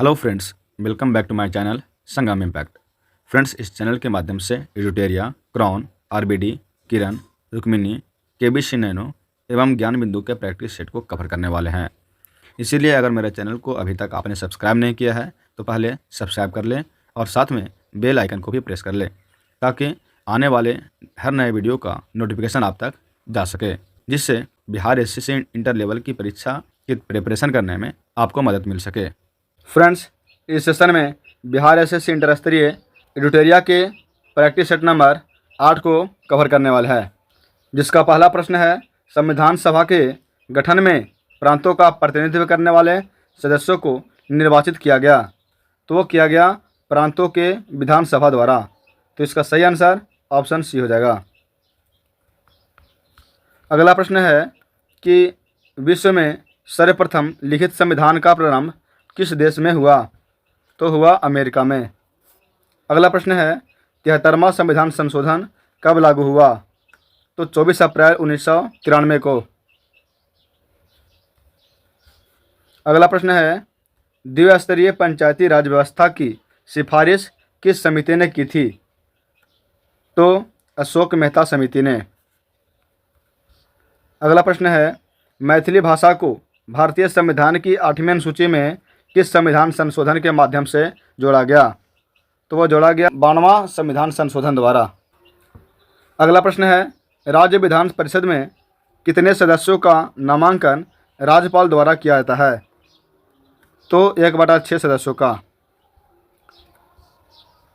Hello friends, welcome back to my channel Sangam impact. Friends, इस channel के माध्यम से एडिटोरिया, क्रॉन, RBD, Kiran, Rukmini, KBC nano एवं ज्ञान बिंदु के प्रैक्टिस सेट को कवर करने वाले हैं। इसीलिए अगर मेरे चैनल को अभी तक आपने सब्सक्राइब नहीं किया है तो पहले सब्सक्राइब कर लें और साथ में बेल आइकन को भी प्रेस कर लें ताकि आने वाले हर नए वीडियो का नोटिफिकेशन आप तक जा सके, जिससे बिहार एसएससी इंटर लेवल की परीक्षा की प्रिपरेशन करने में आपको मदद मिल सके। फ्रेंड्स, इस सेशन में बिहार एसएससी इंटर स्तरीय एडिटोरिया के प्रैक्टिस सेट नंबर 8 को कवर करने वाला है, जिसका पहला प्रश्न है संविधान सभा के गठन में प्रांतों का प्रतिनिधित्व करने वाले सदस्यों को निर्वाचित किया गया, तो वो किया गया प्रांतों के विधानसभा द्वारा। तो इसका सही आंसर ऑप्शन सी हो जाएगा। अगला प्रश्न है कि विश्व में सर्वप्रथम लिखित संविधान का प्रारंभ किस देश में हुआ, तो हुआ अमेरिका में। अगला प्रश्न है 73वां संविधान संशोधन कब लागू हुआ, तो 24 अप्रैल 1993 को। अगला प्रश्न है द्विस्तरीय पंचायती राज व्यवस्था की सिफारिश किस समिति ने की थी, तो अशोक मेहता समिति ने। अगला प्रश्न है मैथिली भाषा को भारतीय संविधान की 8वीं अनुसूची में किस संविधान संशोधन के माध्यम से जोड़ा गया, तो वह जोड़ा गया 92वां संविधान संशोधन द्वारा। अगला प्रश्न है राज्य विधान परिषद में कितने सदस्यों का नामांकन राज्यपाल द्वारा किया जाता है, तो 1/6 सदस्यों का।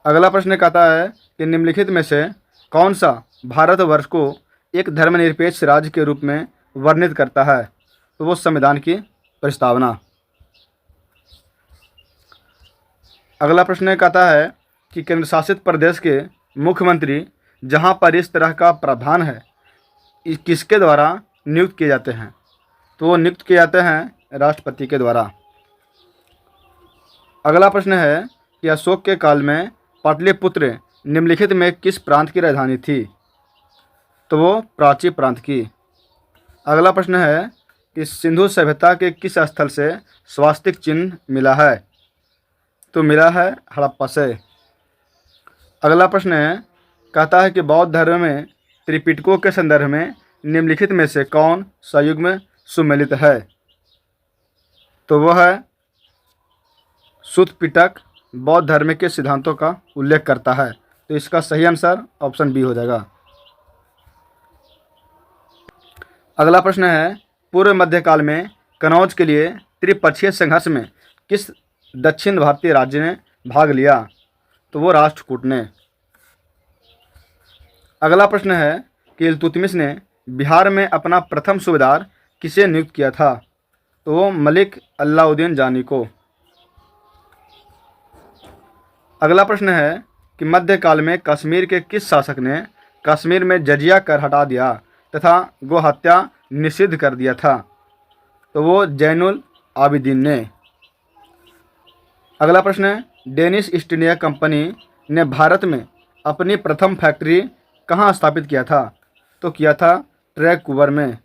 अगला प्रश्न कहता है कि निम्नलिखित में से कौन सा भारतवर्ष को एक धर्मनिरपेक्ष राज्य के रूप में वर्णित करता है, तो वो संविधान की प्रस्तावना। अगला प्रश्न कहता है कि केंद्र शासित प्रदेश के मुख्यमंत्री जहां पर इस तरह का प्रावधान है किसके द्वारा नियुक्त किए जाते हैं, तो वो नियुक्त किए जाते हैं राष्ट्रपति के द्वारा। अगला प्रश्न है कि अशोक के काल में पाटलिपुत्र निम्नलिखित में किस प्रांत की राजधानी थी, तो वो प्राची प्रांत की। अगला प्रश्न है कि सिंधु सभ्यता के किस स्थल से स्वास्तिक चिन्ह मिला है, तो मिला है हड़प्पा से। अगला प्रश्न है कहता है कि बौद्ध धर्म में त्रिपिटकों के संदर्भ में निम्नलिखित में से कौन सयुग्म सुमेलित है, तो वह है सुत्त पिटक बौद्ध धर्म के सिद्धांतों का उल्लेख करता है। तो इसका सही आंसर ऑप्शन बी हो जाएगा। अगला प्रश्न है पूर्व मध्यकाल में कनौज के लिए त्रिपक्षीय संघर्ष में किस दक्षिण भारतीय राज्य ने भाग लिया, तो वो राष्ट्रकूट ने। अगला प्रश्न है कि इल्तुतमिश ने बिहार में अपना प्रथम सूबेदार किसे नियुक्त किया था, तो वो मलिक अलाउद्दीन जानी को। अगला प्रश्न है कि मध्यकाल में कश्मीर के किस शासक ने कश्मीर में जजिया कर हटा दिया तथा गो हत्या निषिद्ध कर दिया था, तो वो जैनुल आबिदीन ने। अगला प्रश्न है डेनिश ईस्ट इंडिया कंपनी ने भारत में अपनी प्रथम फैक्ट्री कहाँ स्थापित किया था, तो किया था ट्रैवंकूवर में।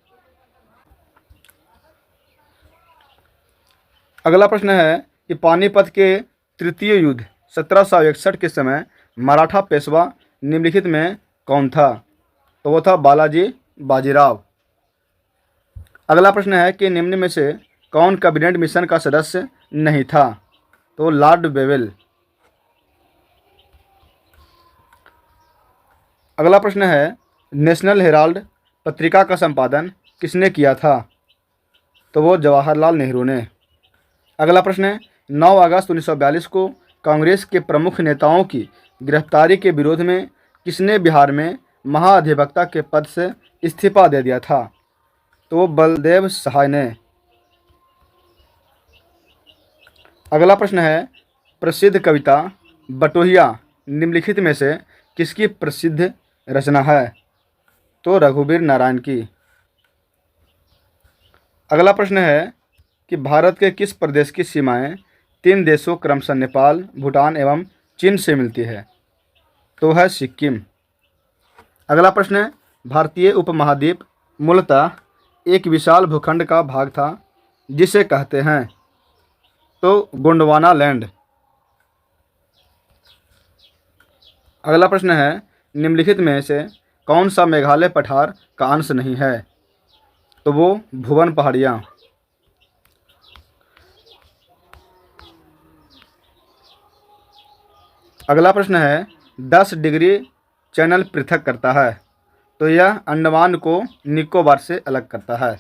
अगला प्रश्न है कि पानीपत के तृतीय युद्ध 1761 के समय मराठा पेशवा निम्नलिखित में कौन था, तो वो था बालाजी बाजीराव। अगला प्रश्न है कि निम्न में से कौन कैबिनेट मिशन का सदस्य नहीं था, तो लॉर्ड बेवेल। अगला प्रश्न है नेशनल हेराल्ड पत्रिका का संपादन किसने किया था, तो वो जवाहरलाल नेहरू ने। अगला प्रश्न है 9 अगस्त 1942 को कांग्रेस के प्रमुख नेताओं की गिरफ्तारी के विरोध में किसने बिहार में महाधिवक्ता के पद से इस्तीफा दे दिया था, तो वो बलदेव सहाय ने। अगला प्रश्न है प्रसिद्ध कविता बटोहिया निम्नलिखित में से किसकी प्रसिद्ध रचना है, तो रघुवीर नारायण की। अगला प्रश्न है कि भारत के किस प्रदेश की सीमाएं 3 देशों क्रमशः नेपाल, भूटान एवं चीन से मिलती है, तो है सिक्किम। अगला प्रश्न है भारतीय उपमहाद्वीप मूलतः एक विशाल भूखंड का भाग था जिसे कहते हैं, तो गोंडवाना लैंड। अगला प्रश्न है, निम्नलिखित में से कौन सा मेघालय पठार का अंश नहीं है? तो वो भुवन पहाड़ियाँ। अगला प्रश्न है, 10 डिग्री चैनल पृथक करता है। तो यह अंडमान को निकोबार से अलग करता है।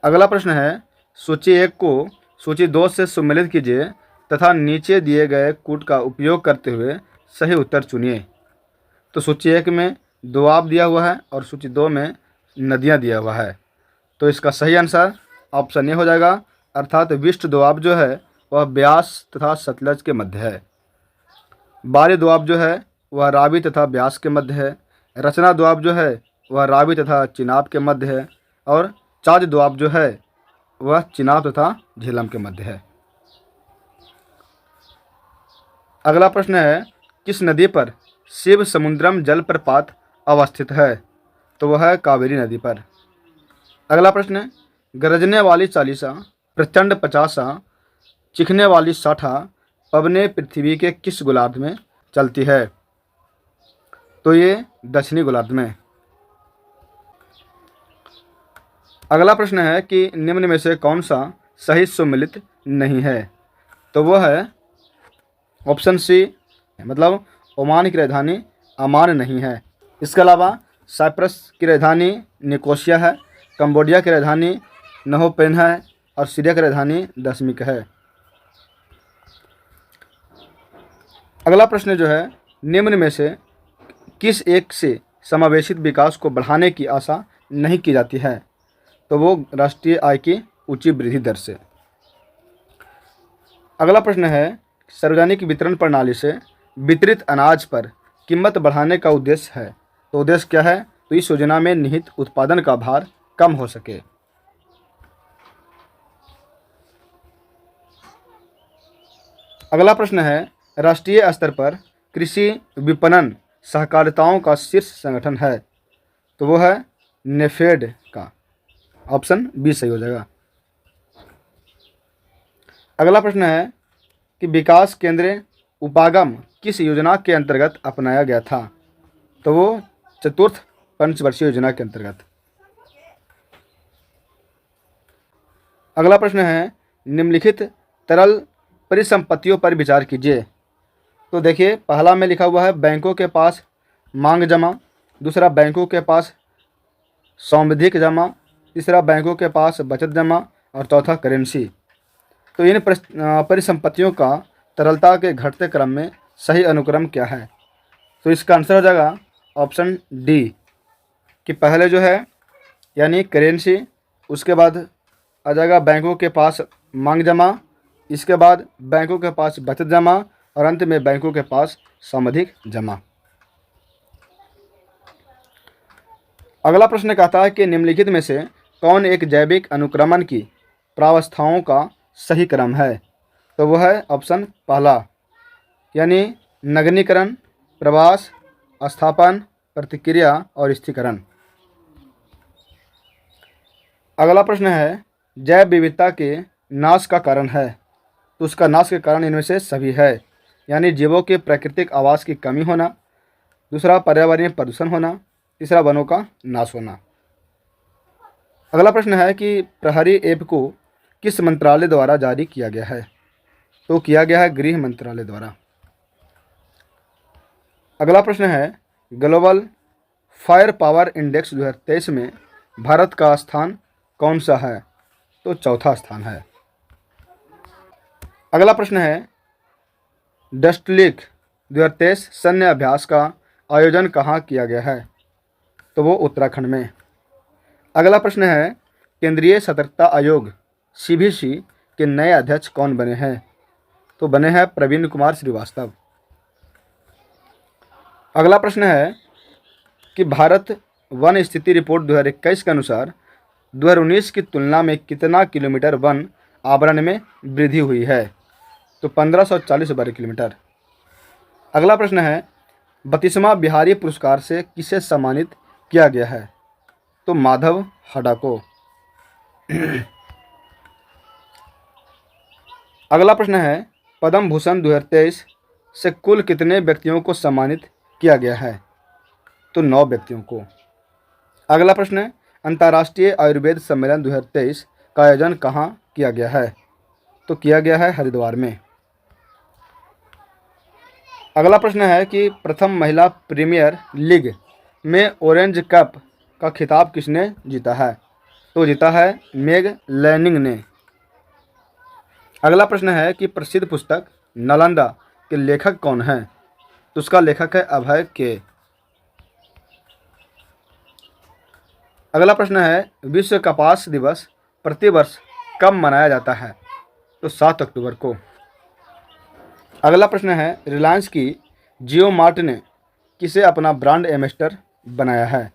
अगला प्रश्न है, सूची 1 को सूची 2 से सम्मिलित कीजिए तथा नीचे दिए गए कूट का उपयोग करते हुए सही उत्तर चुनिए। तो सूची 1 में दोआब दिया हुआ है और सूची 2 में नदियाँ दिया हुआ है। तो इसका सही आंसर ऑप्शन ए हो जाएगा, अर्थात विष्ट दोआब जो है वह ब्यास तथा सतलज के मध्य है। बारी दोआब जो है वह रावी तथा ब्यास के मध्य है। रचना दोआब जो है वह रावी तथा चिनाब के मध्य है। और चाज दोआब जो है वह चिनाब तथा झेलम के मध्य है। अगला प्रश्न है, किस नदी पर शिव समुद्रम जलप्रपात अवस्थित है? तो वह है कावेरी नदी पर। अगला प्रश्न, गरजने वाली चालीसा, प्रचंड पचासा, चिखने वाली साठा पवने पृथ्वी के किस गोलार्ध में चलती है? तो ये दक्षिणी गोलार्ध में। अगला प्रश्न है कि निम्न में से कौन सा सही सम्मिलित नहीं है? तो वह है ऑप्शन सी, मतलब ओमान की राजधानी अमान नहीं है। इसके अलावा साइप्रस की राजधानी निकोसिया है, कंबोडिया की राजधानी नहोपेन है और सीरिया की राजधानी दशमिक है। अगला प्रश्न जो है, निम्न में से किस एक से समावेशित विकास को बढ़ाने की आशा नहीं की जाती है? तो वो राष्ट्रीय आय की ऊंची वृद्धि दर से। अगला प्रश्न है, सार्वजनिक वितरण प्रणाली से वितरित अनाज पर कीमत बढ़ाने का उद्देश्य है। तो उद्देश्य क्या है? तो इस योजना में निहित उत्पादन का भार कम हो सके। अगला प्रश्न है, राष्ट्रीय स्तर पर कृषि विपणन सहकारिताओं का शीर्ष संगठन है। तो वो है नेफेड का। ऑप्शन बी सही हो जाएगा। अगला प्रश्न है कि विकास केंद्र उपागम किस योजना के अंतर्गत अपनाया गया था? तो वो चतुर्थ पंचवर्षीय योजना के अंतर्गत। अगला प्रश्न है, निम्नलिखित तरल परिसंपत्तियों पर विचार कीजिए। तो देखिए, पहला में लिखा हुआ है बैंकों के पास मांग जमा, दूसरा बैंकों के पास सौविधिक जमा, तीसरा बैंकों के पास बचत जमा और चौथा करेंसी। तो इन परिसंपत्तियों का तरलता के घटते क्रम में सही अनुक्रम क्या है? तो इसका आंसर हो जाएगा ऑप्शन डी कि पहले जो है यानी करेंसी, उसके बाद आ जाएगा बैंकों के पास मांग जमा, इसके बाद बैंकों के पास बचत जमा और अंत में बैंकों के पास सामूहिक जमा। अगला प्रश्न कहता है कि निम्नलिखित में से कौन एक जैविक अनुक्रमण की प्रावस्थाओं का सही क्रम है? तो वह है ऑप्शन पहला, यानी नगनीकरण, प्रवास, स्थापन, प्रतिक्रिया और स्थिरीकरण। अगला प्रश्न है, जैव विविधता के नाश का कारण है। तो उसका नाश के कारण इनमें से सभी है, यानी जीवों के प्राकृतिक आवास की कमी होना, दूसरा पर्यावरणीय प्रदूषण होना, तीसरा वनों का नाश होना। अगला प्रश्न है कि प्रहरी ऐप को किस मंत्रालय द्वारा जारी किया गया है? तो किया गया है गृह मंत्रालय द्वारा। अगला प्रश्न है, ग्लोबल फायर पावर इंडेक्स 2023 में भारत का स्थान कौन सा है? तो चौथा स्थान है। अगला प्रश्न है, डस्टलिक 2023 सैन्य अभ्यास का आयोजन कहाँ किया गया है? तो वो उत्तराखंड में। अगला प्रश्न है, केंद्रीय सतर्कता आयोग सीबीसी के नए अध्यक्ष कौन बने हैं? तो बने हैं प्रवीण कुमार श्रीवास्तव। अगला प्रश्न है कि भारत वन स्थिति रिपोर्ट 2021 के अनुसार 2019 की तुलना में कितना किलोमीटर वन आवरण में वृद्धि हुई है? तो 1540 वर्ग किलोमीटर। अगला प्रश्न है, 32वां बिहारी पुरस्कार से किसे सम्मानित किया गया है? तो माधव हडा को। अगला प्रश्न है पद्म भूषण 2023 से कुल कितने व्यक्तियों को सम्मानित किया गया है? तो 9 व्यक्तियों को। अगला प्रश्न है अंतर्राष्ट्रीय आयुर्वेद सम्मेलन 2023 का आयोजन कहाँ किया गया है? तो किया गया है हरिद्वार में। अगला प्रश्न है कि प्रथम महिला प्रीमियर लीग में ऑरेंज कप का खिताब किसने जीता है? तो जीता है मेग लैनिंग ने। अगला प्रश्न है कि प्रसिद्ध पुस्तक नालंदा के लेखक कौन हैं? तो उसका लेखक है अभय के। अगला प्रश्न है विश्व कपास दिवस प्रतिवर्ष कब मनाया जाता है? तो 7 अक्टूबर को। अगला प्रश्न है रिलायंस की जियो मार्ट ने किसे अपना ब्रांड एम्बेसडर बनाया है?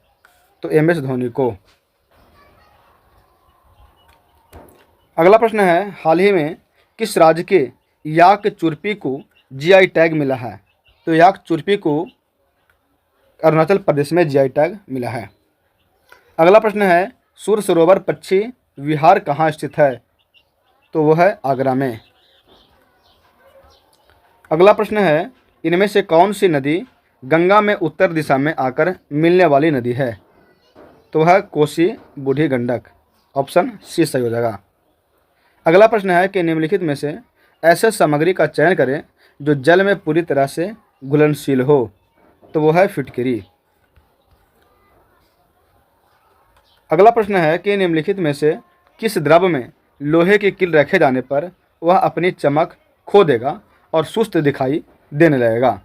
तो एम एस धोनी को। अगला प्रश्न है हाल ही में किस राज्य के याक चुरपी को जीआई टैग मिला है? तो याक चुरपी को अरुणाचल प्रदेश में जीआई टैग मिला है। अगला प्रश्न है सूर सरोवर पक्षी विहार कहाँ स्थित है? तो वो है आगरा में। अगला प्रश्न है इनमें से कौन सी नदी गंगा में उत्तर दिशा में आकर मिलने वाली नदी है? तो वह कोसी बूढ़ी गंडक। ऑप्शन सी सही हो जाएगा। अगला प्रश्न है कि निम्नलिखित में से ऐसे सामग्री का चयन करें जो जल में पूरी तरह से घुलनशील हो। तो वो है फिटकरी। अगला प्रश्न है कि निम्नलिखित में से किस द्रव में लोहे की कील रखे जाने पर वह अपनी चमक खो देगा और सुस्त दिखाई देने लगेगा?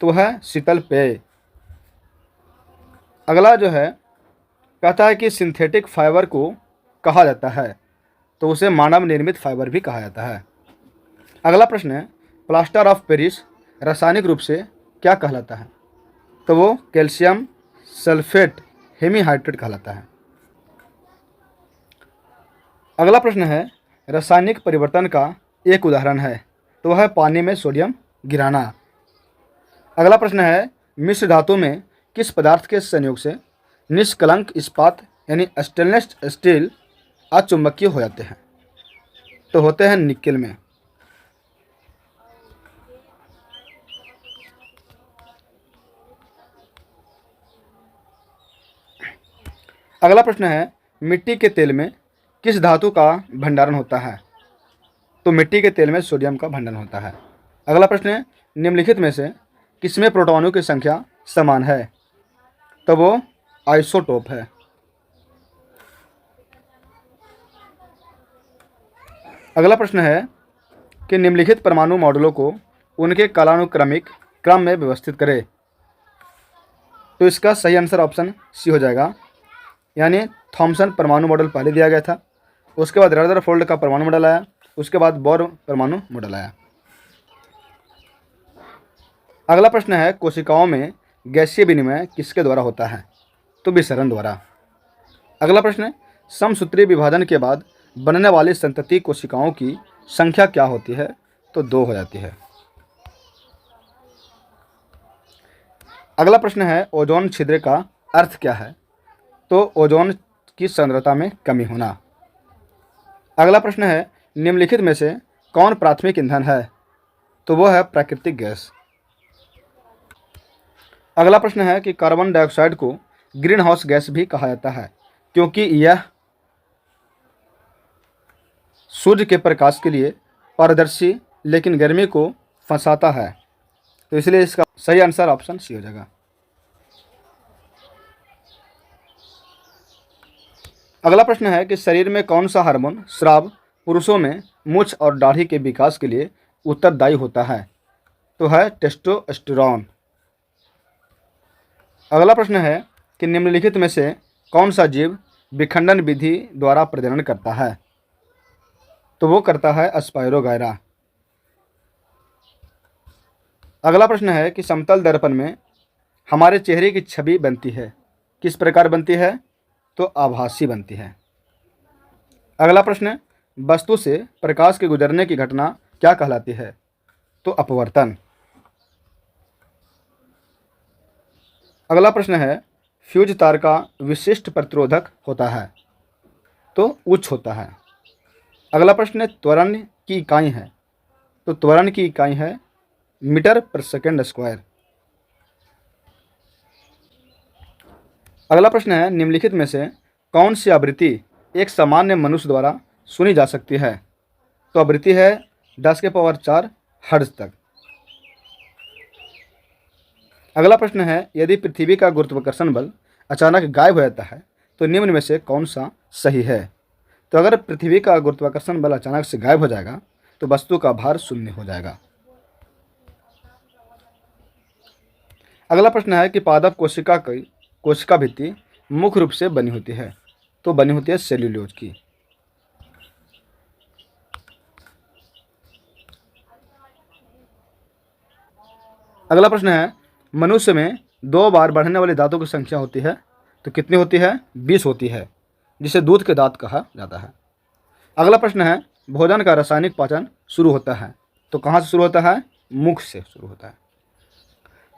तो वह है शीतल पेय। अगला जो है कहता है कि सिंथेटिक फाइबर को कहा जाता है, तो उसे मानव निर्मित फाइबर भी कहा जाता है। अगला प्रश्न है प्लास्टर ऑफ पेरिस रासायनिक रूप से क्या कहलाता है? तो वो कैल्शियम सल्फेट हेमीहाइड्रेट कहलाता है। अगला प्रश्न है रासायनिक परिवर्तन का एक उदाहरण है, तो वह है पानी में सोडियम गिराना। अगला प्रश्न है मिश्र धातु में किस पदार्थ के संयोग से निष्कलंक इस्पात यानी स्टेनलेस स्टील अचुंबकीय हो जाते हैं? तो होते हैं निकेल में। अगला प्रश्न है मिट्टी के तेल में किस धातु का भंडारण होता है? तो मिट्टी के तेल में सोडियम का भंडारण होता है। अगला प्रश्न है निम्नलिखित में से किसमें प्रोटॉनों की संख्या समान है? तो वो आइसोटोप है। अगला प्रश्न है कि निम्नलिखित परमाणु मॉडलों को उनके कालानुक्रमिक क्रम में व्यवस्थित करें। तो इसका सही आंसर ऑप्शन सी हो जाएगा, यानी थॉमसन परमाणु मॉडल पहले दिया गया था, उसके बाद रदरफोर्ड का परमाणु मॉडल आया, उसके बाद बोर परमाणु मॉडल आया। अगला प्रश्न है कोशिकाओं में गैसीय विनिमय किसके द्वारा होता है? तो विसरण द्वारा। अगला प्रश्न है समसूत्री विभाजन के बाद बनने वाली संतति कोशिकाओं की संख्या क्या होती है? तो 2 हो जाती है। अगला प्रश्न है ओजोन छिद्र का अर्थ क्या है? तो ओजोन की सांद्रता में कमी होना। अगला प्रश्न है निम्नलिखित में से कौन प्राथमिक ईंधन है? तो वो है प्राकृतिक गैस। अगला प्रश्न है कि कार्बन डाइऑक्साइड को ग्रीन हाउस गैस भी कहा जाता है क्योंकि यह सूर्य के प्रकाश के लिए पारदर्शी लेकिन गर्मी को फंसाता है, तो इसलिए इसका सही आंसर ऑप्शन सी हो जाएगा। अगला प्रश्न है कि शरीर में कौन सा हार्मोन स्राव पुरुषों में मूछ और दाढ़ी के विकास के लिए उत्तरदायी होता है? तो है टेस्टोस्टेरोन। अगला प्रश्न है कि निम्नलिखित में से कौन सा जीव विखंडन विधि द्वारा प्रजनन करता है? तो वो करता है स्पाइरोगायरा। अगला प्रश्न है कि समतल दर्पण में हमारे चेहरे की छवि बनती है, किस प्रकार बनती है? तो आभासी बनती है। अगला प्रश्न वस्तु से प्रकाश के गुजरने की घटना क्या कहलाती है? तो अपवर्तन। अगला प्रश्न है फ्यूज तार का विशिष्ट प्रतिरोधक होता है? तो उच्च होता है। अगला प्रश्न त्वरण की इकाई है, तो त्वरण की इकाई है मीटर पर सेकंड स्क्वायर। अगला प्रश्न है, निम्नलिखित में से कौन सी आवृत्ति एक सामान्य मनुष्य द्वारा सुनी जा सकती है? तो आवृत्ति है 10⁴ हर्ट्ज तक। अगला प्रश्न है, यदि पृथ्वी का गुरुत्वाकर्षण बल अचानक गायब हो जाता है तो निम्न में से कौन सा सही है? तो अगर पृथ्वी का गुरुत्वाकर्षण बल अचानक से गायब हो जाएगा तो वस्तु का भार शून्य हो जाएगा। अगला प्रश्न है कि पादप कोशिका भित्ति मुख्य रूप से बनी होती है? तो बनी होती है सेल्यूलोज की। अगला प्रश्न है, मनुष्य में 2 बार बढ़ने वाली दांतों की संख्या होती है? तो कितनी होती है? 20 होती है, जिसे दूध के दांत कहा जाता है। अगला प्रश्न है, भोजन का रासायनिक पाचन शुरू होता है? तो कहाँ से शुरू होता है? मुख से शुरू होता है।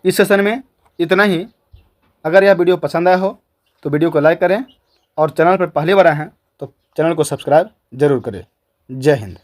इस सेशन में इतना ही। अगर यह वीडियो पसंद आया हो तो वीडियो को लाइक करें और चैनल पर पहली बार आए हैं तो चैनल को सब्सक्राइब जरूर करें। जय हिंद।